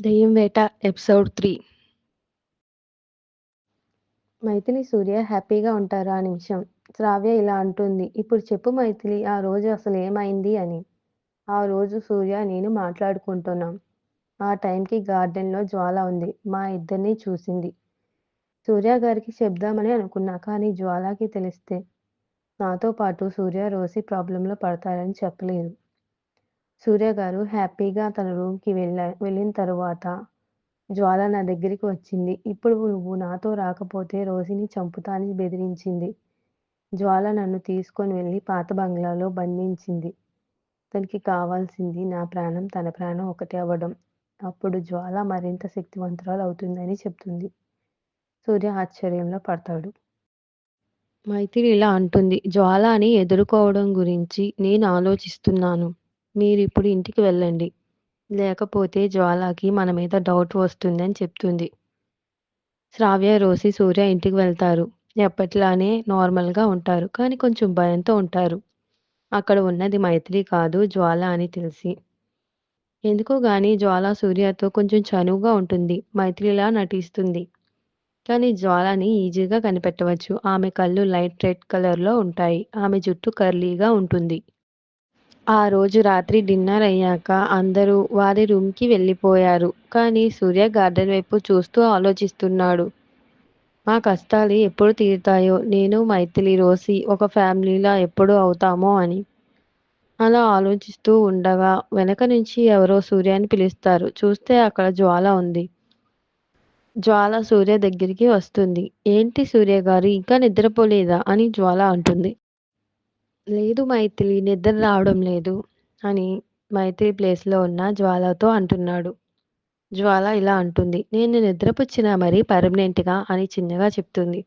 దెయ్యం వేట ఎపిసోడ్ 3. మైథిలి, సూర్య హ్యాపీగా ఉంటారా నిమిషం. శ్రావ్య ఇలా అంటుంది. ఇప్పుడు చెప్పు మైథిలి, ఆ రోజు అసలు ఏమైంది అని. ఆ రోజు సూర్య నేను మాట్లాడుకుంటున్నాం. ఆ టైంకి గార్డెన్లో జ్వాల ఉంది. మా ఇద్దరిని చూసింది. సూర్య గారికి చెప్దామని అనుకున్నా, కానీ జ్వాలకి తెలిస్తే నాతో పాటు సూర్య రోసి ప్రాబ్లంలో పడతారని చెప్పలేదు. సూర్య గారు హ్యాపీగా తన రూమ్కి వెళ్ళిన తరువాత జ్వాల నా దగ్గరికి వచ్చింది. ఇప్పుడు నువ్వు నాతో రాకపోతే రోసిని చంపుతా అని బెదిరించింది. జ్వాల నన్ను తీసుకొని వెళ్ళి పాత బంగ్లాలో బంధించింది. తనకి కావాల్సింది నా ప్రాణం, తన ప్రాణం ఒకటే అవ్వడం. అప్పుడు జ్వాల మరింత శక్తివంతురాలు అవుతుందని చెప్తుంది. సూర్య ఆశ్చర్యంలో పడతాడు. మైథిలి ఇలా అంటుంది. జ్వాలని ఎదుర్కోవడం గురించి నేను ఆలోచిస్తున్నాను. మీరిప్పుడు ఇంటికి వెళ్ళండి. లేకపోతే జ్వాలకి మన మీద డౌట్ వస్తుందని చెప్తుంది. శ్రావ్య, రోసి, సూర్య ఇంటికి వెళ్తారు. ఎప్పట్లానే నార్మల్గా ఉంటారు. కానీ కొంచెం భయంతో ఉంటారు. అక్కడ ఉన్నది మైథిలి కాదు, జ్వాల అని తెలిసి. ఎందుకో గాని జ్వాల సూర్యతో కొంచెం చనువుగా ఉంటుంది. మైథిలిలా నటిస్తుంది. కానీ జ్వాలని ఈజీగా కనిపెట్టవచ్చు. ఆమె కళ్ళు లైట్ రెడ్ కలర్లో ఉంటాయి. ఆమె జుట్టు కర్లీగా ఉంటుంది. ఆ రోజు రాత్రి డిన్నర్ అయ్యాక అందరూ వారి రూమ్కి వెళ్ళిపోయారు. కానీ సూర్య గార్డెన్ వైపు చూస్తూ ఆలోచిస్తున్నాడు. మా కష్టాలు ఎప్పుడు తీరుతాయో, నేను, మైథిలి, రోసి ఒక ఫ్యామిలీలా ఎప్పుడు అవుతామో అని. అలా ఆలోచిస్తూ ఉండగా వెనక నుంచి ఎవరో సూర్యని పిలుస్తారు. చూస్తే అక్కడ జ్వాల ఉంది. జ్వాల సూర్య దగ్గరికి వస్తుంది. ఏంటి సూర్య గారు, ఇంకా నిద్రపోలేదా అని జ్వాల అంటుంది. లేదు మైథిలి, నిద్ర రావడం లేదు అని మైథిలి ప్లేస్లో ఉన్న జ్వాలతో అంటున్నాడు. జ్వాల ఇలా అంటుంది. నేను నిద్రపుచ్చినా మరి పర్మనెంట్గా అని చిన్నగా చెప్తుంది.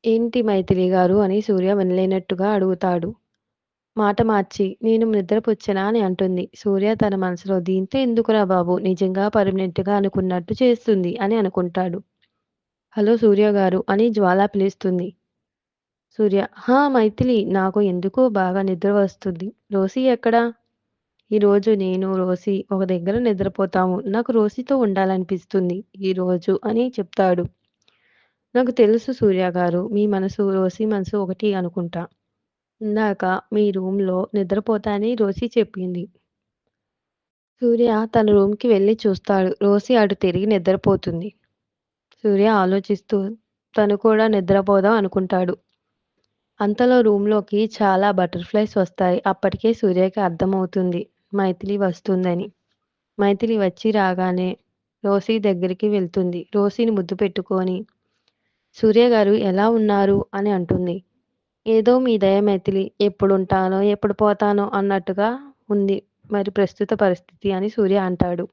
ఏంటి మైథిలి గారు అని సూర్య వినలేనట్టుగా అడుగుతాడు. మాట మార్చి నేను నిద్రపుచ్చనా అని అంటుంది. సూర్య తన మనసులో దీంతో ఎందుకురా బాబు, నిజంగా పర్మనెంట్గా అనుకున్నట్టు చేస్తుంది అని అనుకుంటాడు. హలో సూర్య గారు అని జ్వాల పిలుస్తుంది. సూర్య, హా మైథిలి, నాకు ఎందుకో బాగా నిద్ర వస్తుంది. రోసి ఎక్కడా? ఈరోజు నేను రోసి ఒక దగ్గర నిద్రపోతాము. నాకు రోసితో ఉండాలనిపిస్తుంది ఈరోజు అని చెప్తాడు. నాకు తెలుసు సూర్య గారు, మీ మనసు రోసి మనసు ఒకటి అనుకుంటా. ఇందాక మీ రూమ్లో నిద్రపోతానని రోసి చెప్పింది. సూర్య తన రూమ్కి వెళ్ళి చూస్తాడు. రోసి అటు తిరిగి నిద్రపోతుంది. సూర్య ఆలోచిస్తూ తను కూడా నిద్రపోదాం అనుకుంటాడు. అంతలో రూమ్లోకి చాలా బటర్ఫ్లైస్ వస్తాయి. అప్పటికే సూర్యకి అర్థమవుతుంది మైథిలి వస్తుందని. మైథిలి వచ్చి రాగానే రోసి దగ్గరికి వెళ్తుంది. రోసిని ముద్దు పెట్టుకొని సూర్య గారు ఎలా ఉన్నారు అని అంటుంది. ఏదో మీ దయ మైథిలి, ఎప్పుడుంటానో ఎప్పుడు పోతానో అన్నట్టుగా ఉంది మరి ప్రస్తుత పరిస్థితి అని సూర్య అంటాడు.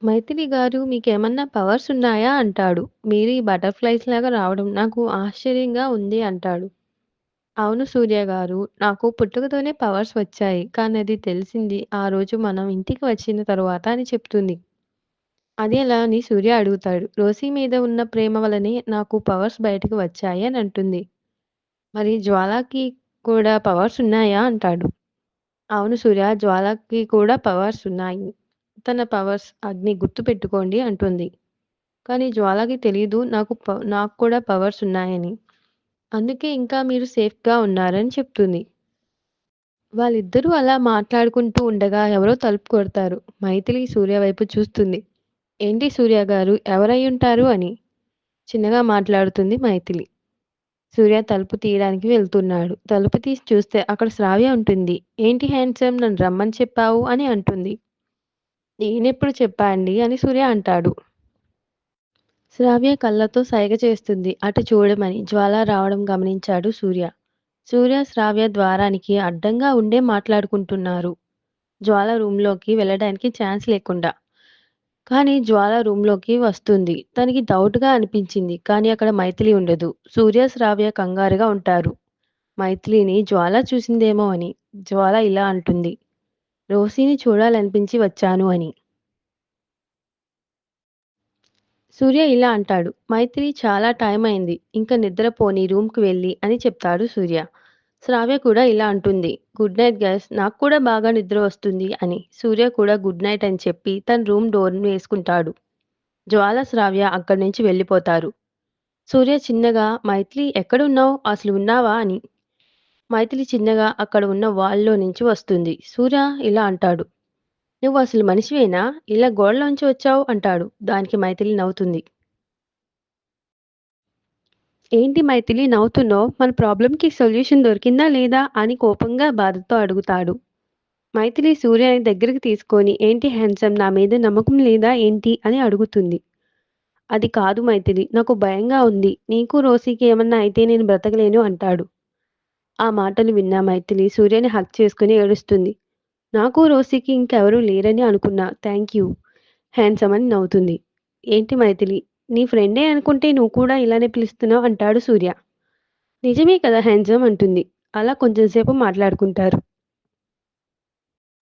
మైథిలి గారు, మీకేమన్నా పవర్స్ ఉన్నాయా అంటాడు. మీరు ఈ బటర్ఫ్లైస్ లాగా రావడం నాకు ఆశ్చర్యంగా ఉంది అంటాడు. అవును సూర్య గారు, నాకు పుట్టుకతోనే పవర్స్ వచ్చాయి. కానీ అది తెలిసింది ఆ రోజు మనం ఇంటికి వచ్చిన తరువాత అని చెప్తుంది. అది ఎలా అని సూర్య అడుగుతాడు. రోసి మీద ఉన్న ప్రేమ వల్లనే నాకు పవర్స్ బయటకు వచ్చాయి అని అంటుంది. మరి జ్వాలకి కూడా పవర్స్ ఉన్నాయా అంటాడు. అవును సూర్య, జ్వాలకి కూడా పవర్స్ ఉన్నాయి. తన పవర్స్ అగ్ని గుర్తుపెట్టుకోండి అంటుంది. కానీ జ్వాలకి తెలీదు నాకు కూడా పవర్స్ ఉన్నాయని. అందుకే ఇంకా మీరు సేఫ్గా ఉన్నారని చెప్తుంది. వాళ్ళిద్దరూ అలా మాట్లాడుకుంటూ ఉండగా ఎవరో తలుపు కొడతారు. మైథిలి సూర్య వైపు చూస్తుంది. ఏంటి సూర్య గారు, ఎవరయ్యుంటారు అని చిన్నగా మాట్లాడుతుంది మైథిలి. సూర్య తలుపు తీయడానికి వెళ్తున్నాడు. తలుపు తీసి చూస్తే అక్కడ శ్రావ్య ఉంటుంది. ఏంటి హ్యాండ్సమ్, నన్ను రమ్మని చెప్పావు అని అంటుంది. నేనెప్పుడు చెప్పా అండి అని సూర్య అంటాడు. శ్రావ్య కళ్ళతో సైగ చేస్తుంది అటు చూడమని. జ్వాల రావడం గమనించాడు సూర్య. సూర్య, శ్రావ్య ద్వారానికి అడ్డంగా ఉండే మాట్లాడుకుంటున్నారు. జ్వాల రూంలోకి వెళ్ళడానికి ఛాన్స్ లేకుండా. కానీ జ్వాల రూంలోకి వస్తుంది. తనకి డౌట్‌గా అనిపించింది. కానీ అక్కడ మైథిలి ఉండదు. సూర్య, శ్రావ్య కంగారుగా ఉంటారు. మైథిలిని జ్వాల చూసిందేమో అని. జ్వాల ఇలా అంటుంది. రోసిని చూడాలనిపించి వచ్చాను అని. సూర్య ఇలా అంటాడు. మైథిలి, చాలా టైం అయింది. ఇంక నిద్రపో నీ రూమ్‌కి వెళ్ళి అని చెప్తాడు సూర్య. శ్రావ్య కూడా ఇలా అంటుంది. Good night guys. నాకు కూడా బాగా నిద్ర వస్తుంది అని. సూర్య కూడా గుడ్ నైట్ అని చెప్పి తన రూమ్ డోర్‌ని వేసుకుంటాడు. జ్వాల, శ్రావ్య అక్కడి నుంచి వెళ్ళిపోతారు. సూర్య చిన్నగా మైథిలి ఎక్కడున్నావు? అసలు ఉన్నావా అని. మైథిలి చిన్నగా అక్కడ ఉన్న వాల్‌లో నుంచి వస్తుంది. సూర్య ఇలా అంటాడు. నువ్వు అసలు మనిషివేనా? ఇలా గోడలోంచి వచ్చావు అంటాడు. దానికి మైథిలి నవ్వుతుంది. ఏంటి మైథిలి నవ్వుతున్నావు? మన ప్రాబ్లమ్‌కి సొల్యూషన్ దొరికిందా లేదా? అని కోపంగా బాధతో అడుగుతాడు. మైథిలి సూర్యని దగ్గరికి తీసుకొని ఏంటి హ్యాండ్సమ్ నా మీద నమ్మకం లేదా ఏంటి? అని అడుగుతుంది. అది కాదు మైథిలి. నాకు భయంగా ఉంది. నీకు రోసీకి ఏమన్నా అయితే నేను బ్రతకలేను అంటాడు. ఆ మాటలు విన్న మైథిలి సూర్యని హగ్ చేసుకొని ఏడుస్తుంది. నాకు రోసీకి ఇంకెవరూ లేరని అనుకున్నా. థాంక్యూ హ్యాండ్సమ్ అని నవ్వుతుంది. ఏంటి మైథిలి నీ ఫ్రెండే అనుకుంటే నువ్వు కూడా ఇలానే పిలుస్తున్నావు అంటాడు సూర్య. నిజమే కదా హ్యాండ్సమ్ అంటుంది. అలా కొంచెం సేపు మాట్లాడుకుంటారు.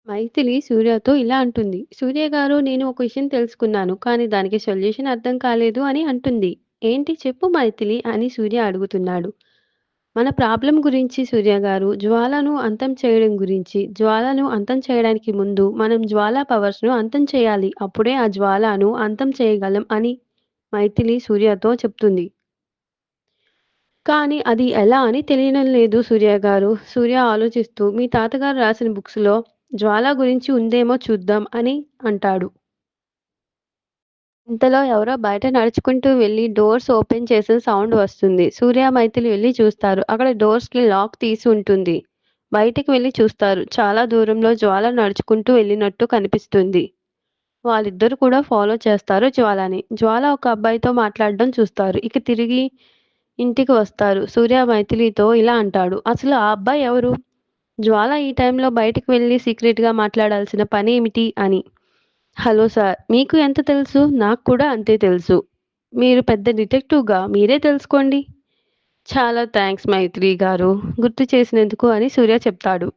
మైథిలి సూర్యతో ఇలా అంటుంది. సూర్య గారు నేను ఒక విషయం తెలుసుకున్నాను. కానీ దానికి సొల్యూషన్ అర్థం కాలేదు అని అంటుంది. ఏంటి చెప్పు మైథిలి అని సూర్య అడుగుతున్నాడు. మన ప్రాబ్లం గురించి సూర్య గారు జ్వాలను అంతం చేయడం గురించి. జ్వాలను అంతం చేయడానికి ముందు మనం జ్వాల పవర్స్‌ను అంతం చేయాలి. అప్పుడే ఆ జ్వాలను అంతం చేయగలం అని మైథిలి సూర్యతో చెప్తుంది. కానీ అది ఎలా అని తెలియడం లేదు సూర్య గారు. సూర్య ఆలోచిస్తూ మీ తాతగారు రాసిన బుక్స్‌లో జ్వాల గురించి ఉందేమో చూద్దాం అని అంటాడు. ఇంతలో ఎవరో బయట నడుచుకుంటూ వెళ్లి డోర్స్ ఓపెన్ చేసిన సౌండ్ వస్తుంది. సూర్య, మైథిలి వెళ్లి చూస్తారు. అక్కడ డోర్స్‌కి లాక్ తీసి ఉంటుంది. బయటికి వెళ్లి చూస్తారు. చాలా దూరంలో జ్వాల నడుచుకుంటూ వెళ్ళినట్టు కనిపిస్తుంది. వాళ్ళిద్దరూ కూడా ఫాలో చేస్తారు జ్వాలని. జ్వాల ఒక అబ్బాయితో మాట్లాడడం చూస్తారు. ఇక తిరిగి ఇంటికి వస్తారు. సూర్య మైథిలితో ఇలా అంటాడు. అసలు ఆ అబ్బాయి ఎవరు? జ్వాల ఈ టైంలో బయటికి వెళ్లి సీక్రెట్‌గా మాట్లాడాల్సిన పనేమిటి అని. Hello sir. మీకు ఎంత తెలుసు? నాకు కూడా అంతే తెలుసు. మీరు పెద్ద డిటెక్టివ్‌గా మీరే తెలుసుకోండి. చాలా థాంక్స్ మైత్రి గారు. గుర్తు చేసినందుకు అని సూర్య చెప్తాడు.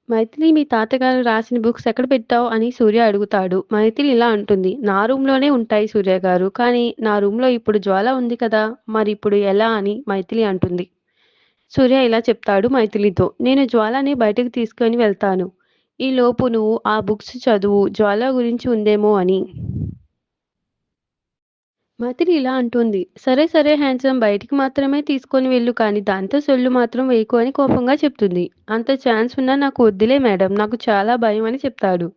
మైథిలి మీ తాతగారు రాసిన బుక్స్ ఎక్కడ పెట్టావు? అని సూర్య అడుగుతాడు. మైథిలి ఇలా అంటుంది. నా రూమ్‌లోనే ఉంటాయి సూర్య గారు. కానీ నా రూమ్‌లో ఇప్పుడు జ్వాల ఉంది కదా! మరిప్పుడు ఎలా? అని మైథిలి అంటుంది. సూర్య ఇలా చెప్తాడు మైథిలితో. నేను జ్వాలని బయటకు తీసుకొని వెళ్తాను. ఈలోపు నువ్వు ఆ బుక్స్ చదువు. జ్వాల గురించి ఉందేమో అని. మైథిలి ఇలా అంటుంది. సరే సరే హ్యాండ్సమ్ బయటికి మాత్రమే తీసుకొని వెళ్ళు కానీ దాంతో సొల్లు మాత్రం వేయకు అని కోపంగా చెప్తుంది. అంత ఛాన్స్ ఉన్నా నాకు వద్దులే మేడం. నాకు చాలా భయం అని చెప్తాడు.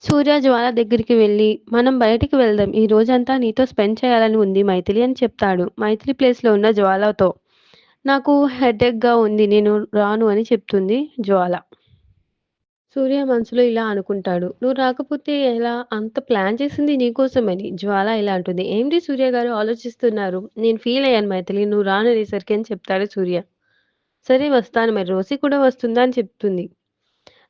సూర్య జ్వాల దగ్గరికి వెళ్ళి మనం బయటికి వెళ్దాం. ఈ రోజంతా నీతో స్పెండ్ చేయాలని ఉంది మైథిలి అని చెప్తాడు. మైథిలి ప్లేస్‌లో ఉన్న జ్వాలతో. నాకు హెడేక్‌గా ఉంది. నేను రాను అని చెప్తుంది జ్వాల. సూర్య మనసులో ఇలా అనుకుంటాడు. "నువ్వు రాకపోతే ఎలా? అంత ప్లాన్ చేసింది నీకోసమని." జ్వాల ఇలా అంటుంది. "ఏంటి సూర్య గారు ఆలోచిస్తున్నారు? నేను ఫీల్ అయ్యాను మైథిలి నువ్వు రాననేసరికి" అని చెప్తాడు సూర్య. "సరే వస్తాను మరి రోసి కూడా వస్తుందా?" అని చెప్తుంది.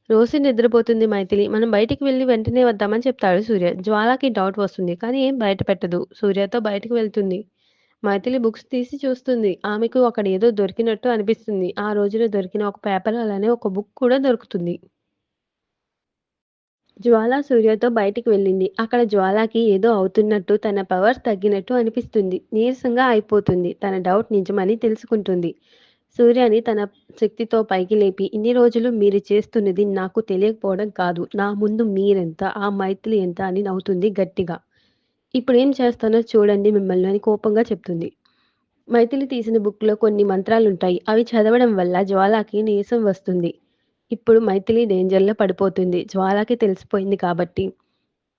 రోసి నిద్రపోతుంది మైథిలి. "మనం బయటికి వెళ్లి వెంటనే వద్దామని" చెప్తాడు సూర్య. జ్వాలకి డౌట్ వస్తుంది. కానీ ఏం బయట పెట్టదు. సూర్యతో బయటికి వెళ్తుంది. మైథిలి బుక్స్ తీసి చూస్తుంది. ఆమెకు అక్కడ ఏదో దొరికినట్టు అనిపిస్తుంది. ఆ రోజులో దొరికిన ఒక పేపర్ అలానే ఒక బుక్ కూడా దొరుకుతుంది. జ్వాల సూర్యతో బయటికి వెళ్ళింది. అక్కడ జ్వాలకి ఏదో అవుతున్నట్టు, తన పవర్స్ తగ్గినట్టు అనిపిస్తుంది. నీరసంగా అయిపోతుంది. తన డౌట్ నిజమని తెలుసుకుంటుంది. సూర్యని తన శక్తితో పైకి లేపి, ఇన్ని రోజులు మీరు చేస్తున్నది నాకు తెలియకపోవడం కాదు. నా ముందు మీరెంత, ఆ మైథిలి ఎంత అని నవ్వుతుంది గట్టిగా. ఇప్పుడేం చేస్తానో చూడండి మిమ్మల్ని అని కోపంగా చెప్తుంది. మైథిలి తీసిన బుక్‌లో కొన్ని మంత్రాలుంటాయి. అవి చదవడం వల్ల జ్వాలకి నీరసం వస్తుంది. ఇప్పుడు మైథిలి డేంజర్‌లో పడిపోతుంది. జ్వాలకి తెలిసిపోయింది కాబట్టి.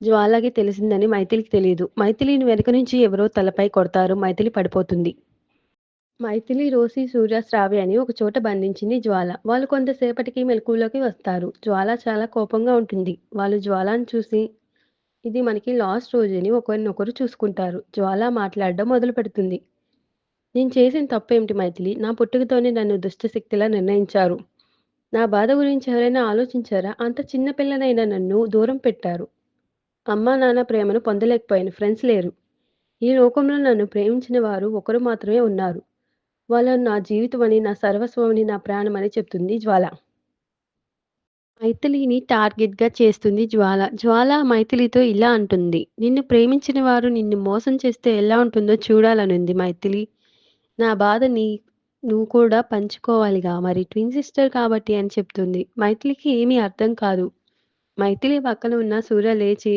జ్వాలకి తెలిసిందని మైథిలికి తెలీదు. మైథిలిని వెనక నుంచి ఎవరో తలపై కొడతారు. మైథిలి పడిపోతుంది. మైథిలి, రోసి, సూర్య, శ్రావ్య అని ఒక చోట బంధించింది జ్వాల. వాళ్ళు కొంతసేపటికి మెలకువలోకి వస్తారు. జ్వాల చాలా కోపంగా ఉంటుంది. వాళ్ళు జ్వాలను చూసి ఇది మనకి లాస్ట్ రోజని ఒకరినొకరు చూసుకుంటారు. జ్వాల మాట్లాడడం మొదలుపెడుతుంది. నేను చేసిన తప్పేమిటి మైథిలి? నా పుట్టుకతోనే నన్ను దుష్టశక్తిలా నిర్ణయించారు. నా బాధ గురించి ఎవరైనా ఆలోచించారా? అంత చిన్న పిల్లనైన నన్ను దూరం పెట్టారు. అమ్మా, నాన్న ప్రేమను పొందలేకపోయాను. ఫ్రెండ్స్ లేరు. ఈ లోకంలో నన్ను ప్రేమించిన వారు ఒకరు మాత్రమే ఉన్నారు. వాళ్ళు నా జీవితమని, నా సర్వస్వమని, నా ప్రాణమని చెప్తుంది జ్వాల. మైథిలిని టార్గెట్‌గా చేస్తుంది జ్వాల. జ్వాల మైథిలితో ఇలా అంటుంది. నిన్ను ప్రేమించిన వారు నిన్ను మోసం చేస్తే ఎలా ఉంటుందో చూడాలనుంది మైథిలి. నా బాధ నువ్వు కూడా పంచుకోవాలిగా మరి ట్విన్ సిస్టర్ కాబట్టి అని చెప్తుంది. మైథిలికి ఏమీ అర్థం కాదు. మైథిలి పక్కన ఉన్న సూర్య లేచి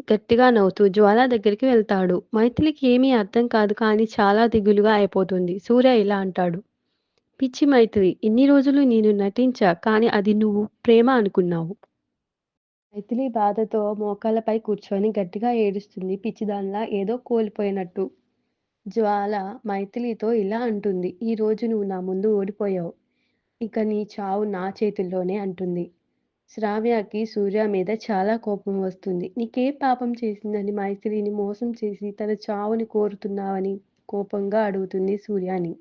గట్టిగా నవ్వుతూ జ్వాల దగ్గరికి వెళ్తాడు. మైథిలికి ఏమీ అర్థం కాదు కానీ చాలా దిగులుగా అయిపోతుంది. సూర్య ఇలా అంటాడు. పిచ్చి మైథిలి, ఇన్ని రోజులు నేను నటించా కానీ అది నువ్వు ప్రేమ అనుకున్నావు. మైథిలి బాధతో మోకాళ్ళపై కూర్చొని గట్టిగా ఏడుస్తుంది పిచ్చిదానిలా ఏదో కోల్పోయినట్టు. జ్వాల మైథిలితో ఇలా అంటుంది. ఈ రోజు నువ్వు నా ముందు ఓడిపోయావు. ఇక నీ చావు నా చేతుల్లోనే అంటుంది. శ్రావ్యకి సూర్య మీద చాలా కోపం వస్తుంది. నీకేం పాపం చేసిందని మైథిలిని మోసం చేసి తన చావుని కోరుతున్నావని కోపంగా అడుగుతుంది సూర్యని.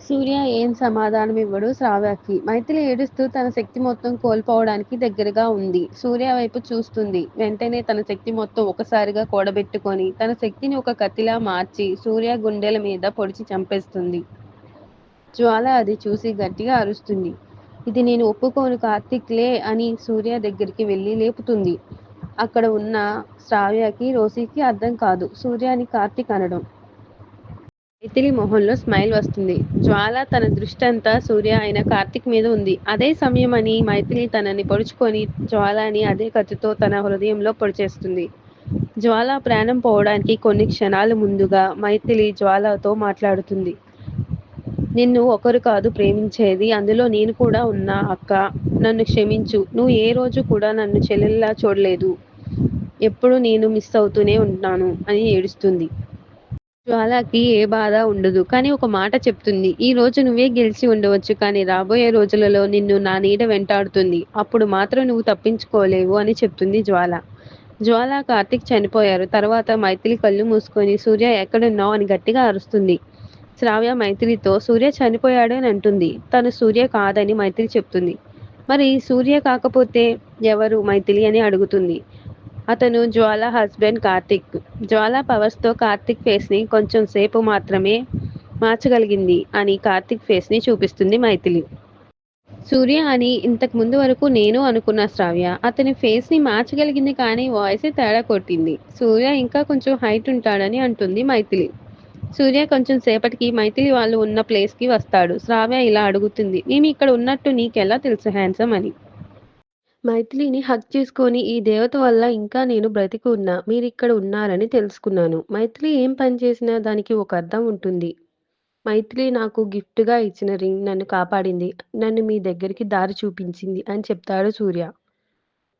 సూర్య ఏం సమాధానం ఇవ్వడు శ్రావ్యకి. మైథిలి ఏడుస్తూ తన శక్తి మొత్తం కోల్పోవడానికి దగ్గరగా ఉంది. సూర్య వైపు చూస్తుంది. వెంటనే తన శక్తి మొత్తం ఒకసారిగా కూడబెట్టుకొని తన శక్తిని ఒక కత్తిలా మార్చి సూర్య గుండెల మీద పొడిచి చంపేస్తుంది. జ్వాల అది చూసి గట్టిగా అరుస్తుంది. ఇది నేను ఒప్పుకోను కార్తీక్లే అని సూర్య దగ్గరికి వెళ్ళి లేపుతుంది. అక్కడ ఉన్న శ్రావ్యకి రోసీకి అర్థం కాదు సూర్యని కార్తీక్ అనడం. మైథిలి మొహంలో స్మైల్ వస్తుంది. జ్వాల తన దృష్టంతా సూర్య అయిన కార్తీక్ మీద ఉంది. అదే సమయమని మైథిలి తనని పొడుచుకొని జ్వాలని అదే కత్తితో తన హృదయంలో పొడిచేస్తుంది. జ్వాల ప్రాణం పోవడానికి కొన్ని క్షణాలు ముందుగా మైథిలి జ్వాలతో మాట్లాడుతుంది. నిన్ను ఒకరు కాదు ప్రేమించేది, అందులో నేను కూడా ఉన్నా అక్క. నన్ను క్షమించు. నువ్వు ఏ రోజు కూడా నన్ను చెల్లెల్లా చూడలేదు. ఎప్పుడు నేను మిస్ అవుతూనే ఉంటాను అని ఏడుస్తుంది. జ్వాలకి ఏ బాధ ఉండదు. కానీ ఒక మాట చెప్తుంది. ఈ రోజు నువ్వే గెలిచి ఉండవచ్చు కానీ రాబోయే రోజులలో నిన్ను నా నీడ వెంటాడుతుంది. అప్పుడు మాత్రం నువ్వు తప్పించుకోలేవు అని చెప్తుంది జ్వాల. జ్వాల కార్తీక్ చనిపోయారు. తర్వాత మైథిలి కళ్ళు మూసుకొని సూర్య ఎక్కడున్నావు అని గట్టిగా అరుస్తుంది. శ్రావ్య మైథిలితో సూర్య చనిపోయాడు అని అంటుంది. తను సూర్య కాదని మైథిలి చెప్తుంది. మరి సూర్య కాకపోతే ఎవరు మైథిలి అని అడుగుతుంది. అతను జ్వాల హస్బెండ్ కార్తీక్. జ్వాల పవర్స్తో కార్తీక్ ఫేస్ని కొంచెం సేపు మాత్రమే మార్చగలిగింది అని కార్తీక్ ఫేస్ని చూపిస్తుంది మైథిలి. సూర్య అని ఇంతకు ముందు వరకు నేను అనుకున్న శ్రావ్య. అతని ఫేస్ని మార్చగలిగింది కానీ వాయిసే తేడా కొట్టింది. సూర్య ఇంకా కొంచెం హైట్ ఉంటాడని అంటుంది మైథిలి. సూర్య కొంచెం సేపటికి మైథిలి వాళ్ళు ఉన్న ప్లేస్కి వస్తాడు. శ్రావ్య ఇలా అడుగుతుంది. మేము ఇక్కడ ఉన్నట్టు నీకెలా తెలుసు హ్యాండ్సమ్ అని. మైథిలిని హగ్ చేసుకొని ఈ దేవత వల్ల ఇంకా నేను బ్రతికి ఉన్నా మీరిక్కడ ఉన్నారని తెలుసుకున్నాను. మైథిలి ఏం పని చేసినా దానికి ఒక అర్థం ఉంటుంది. మైథిలి నాకు గిఫ్ట్గా ఇచ్చిన రింగ్ నన్ను కాపాడింది. నన్ను మీ దగ్గరికి దారి చూపించింది అని చెప్తాడు సూర్య.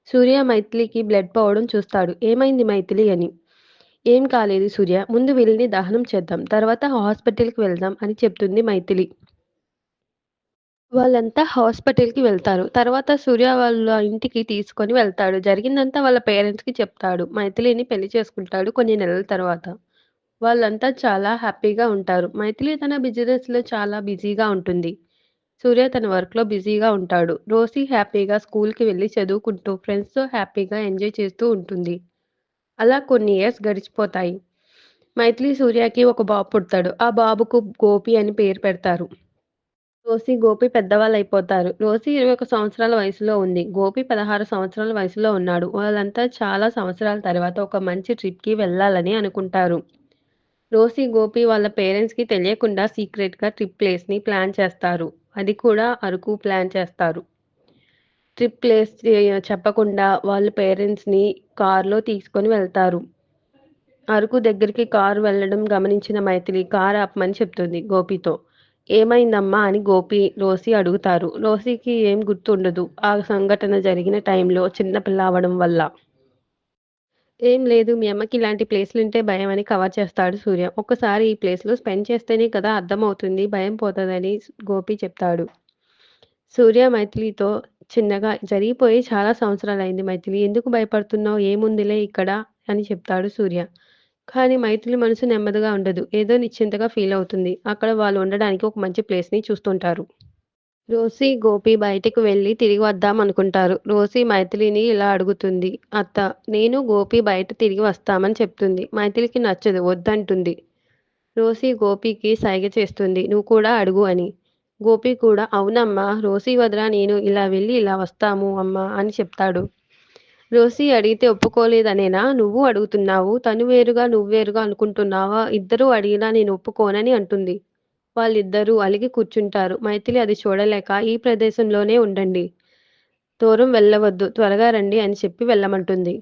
సూర్య మైథిలికి బ్లడ్ పోవడం చూస్తాడు. ఏమైంది మైథిలి అని. ఏం కాలేదు సూర్య, ముందు వెళ్ళి దహనం చేద్దాం, తర్వాత హాస్పిటల్కి వెళ్దాం అని చెప్తుంది మైథిలి. వాళ్ళంతా హాస్పిటల్‌కి వెళ్తారు. తర్వాత సూర్య వాళ్ళ ఇంటికి తీసుకొని వెళ్తాడు. జరిగిందంతా వాళ్ళ పేరెంట్స్‌కి చెప్తాడు. మైథిలిని పెళ్లి చేసుకుంటాడు కొన్ని నెలల తర్వాత. వాళ్ళంతా చాలా హ్యాపీగా ఉంటారు. మైథిలి తన బిజినెస్‌లో చాలా బిజీగా ఉంటుంది. సూర్య తన వర్క్‌లో బిజీగా ఉంటాడు. రోసి హ్యాపీగా స్కూల్‌కి వెళ్లి చదువుకుంటూ ఫ్రెండ్స్‌తో హ్యాపీగా ఎంజాయ్ చేస్తూ ఉంటుంది. అలా కొన్ని ఇయర్స్ గడిచిపోతాయి. మైథిలి సూర్యకి ఒక బాబు పుడతాడు. ఆ బాబుకు గోపి అని పేరు పెడతారు. రోసి, గోపి పెద్దవాళ్ళైపోతారు. రోసి 21 సంవత్సరాల వయసులో ఉంది. గోపి 16 సంవత్సరాల వయసులో ఉన్నాడు. వాళ్ళంతా చాలా సంవత్సరాల తర్వాత ఒక మంచి ట్రిప్‌కి వెళ్ళాలని అనుకుంటారు. రోసి, గోపి వాళ్ళ పేరెంట్స్‌కి తెలియకుండా సీక్రెట్‌గా ట్రిప్ ప్లేస్‌ని ప్లాన్ చేస్తారు. అది కూడా అరకు ప్లాన్ చేస్తారు. ట్రిప్ ప్లేస్ చెప్పకుండా వాళ్ళ పేరెంట్స్‌ని కార్‌లో తీసుకొని వెళ్తారు. అరకు దగ్గరికి కారు వెళ్ళడం గమనించిన మైథిలి కారు ఆపమని చెప్తుంది గోపితో. ఏమైందమ్మా అని గోపి, రోసి అడుగుతారు. రోసికి ఏం గుర్తుండదు ఆ సంఘటన జరిగిన టైంలో చిన్నపిల్ల అవ్వడం వల్ల. ఏం లేదు మీ అమ్మకి ఇలాంటి ప్లేస్‌లుంటే భయమని కవర్ చేస్తాడు సూర్య. ఒక్కసారి ఈ ప్లేస్‌లో స్పెండ్ చేస్తేనే కదా అర్థమవుతుంది భయం పోతదని గోపి చెప్తాడు. సూర్య మైథిలితో చిన్నగా జరిగిపోయి చాలా సంవత్సరాలయింది మైథిలి. ఎందుకు భయపడుతున్నావు? ఏముందిలే ఇక్కడ అని చెప్తాడు సూర్య. కానీ మైథిలి మనసు నెమ్మదిగా ఉండదు. ఏదో నిశ్చింతగా ఫీల్ అవుతుంది. అక్కడ వాళ్ళు ఉండడానికి ఒక మంచి ప్లేస్‌ని చూస్తుంటారు. రోసి, గోపి బయటికి వెళ్లి తిరిగి వద్దామనుకుంటారు. రోసి మైథిలిని ఇలా అడుగుతుంది. అత్త, నేను, గోపి బయట తిరిగి వస్తామని చెప్తుంది. మైథిలికి నచ్చదు. వద్దంటుంది. రోసి గోపికి సైగ చేస్తుంది. నువ్వు కూడా అడుగు అని. గోపి కూడా అవునమ్మా, రోసి వదిన నేను ఇలా వెళ్ళి ఇలా వస్తాము అమ్మా అని చెప్తాడు. రోసి అడిగితే ఒప్పుకోలేదనేనా నువ్వు అడుగుతున్నావు? తను వేరుగా, నువ్వు వేరుగా అనుకుంటున్నావా? ఇద్దరూ అడిగినా నేను ఒప్పుకోనని అంటుంది. వాళ్ళిద్దరూ అలిగి కూర్చుంటారు. మైథిలి అది చూడలేక ఈ ప్రదేశంలోనే ఉండండి. దూరం వెళ్ళవద్దు. త్వరగా రండి అని చెప్పి వెళ్ళమంటుంది.